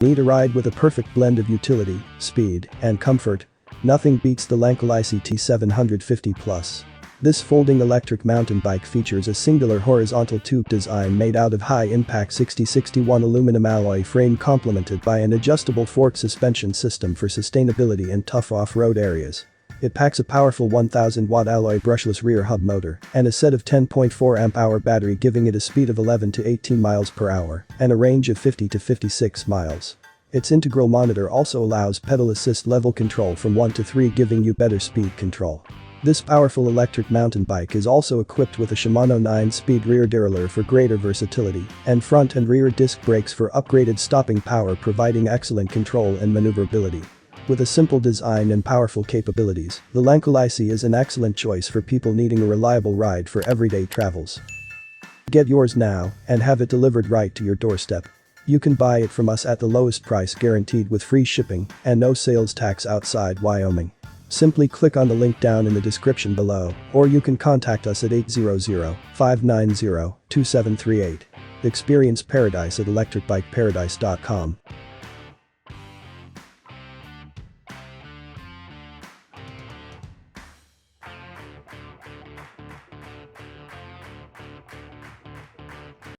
Need a ride with a perfect blend of utility, speed, and comfort? Nothing beats the Lankeleisi T750 Plus. This folding electric mountain bike features a singular horizontal tube design made out of high-impact 6061 aluminum alloy frame complemented by an adjustable fork suspension system for sustainability in tough off-road areas. It packs a powerful 1000-watt alloy brushless rear hub motor and a set of 10.4 amp-hour battery, giving it a speed of 11 to 18 miles per hour and a range of 50 to 56 miles. Its integral monitor also allows pedal assist level control from 1 to 3, giving you better speed control. This powerful electric mountain bike is also equipped with a Shimano 9-speed rear derailleur for greater versatility and front and rear disc brakes for upgraded stopping power, providing excellent control and maneuverability. With a simple design and powerful capabilities, the Lankeleisi is an excellent choice for people needing a reliable ride for everyday travels. Get yours now and have it delivered right to your doorstep. You can buy it from us at the lowest price guaranteed, with free shipping and no sales tax outside Wyoming. Simply click on the link down in the description below, or you can contact us at 800-590-2738. Experience paradise at electricbikeparadise.com.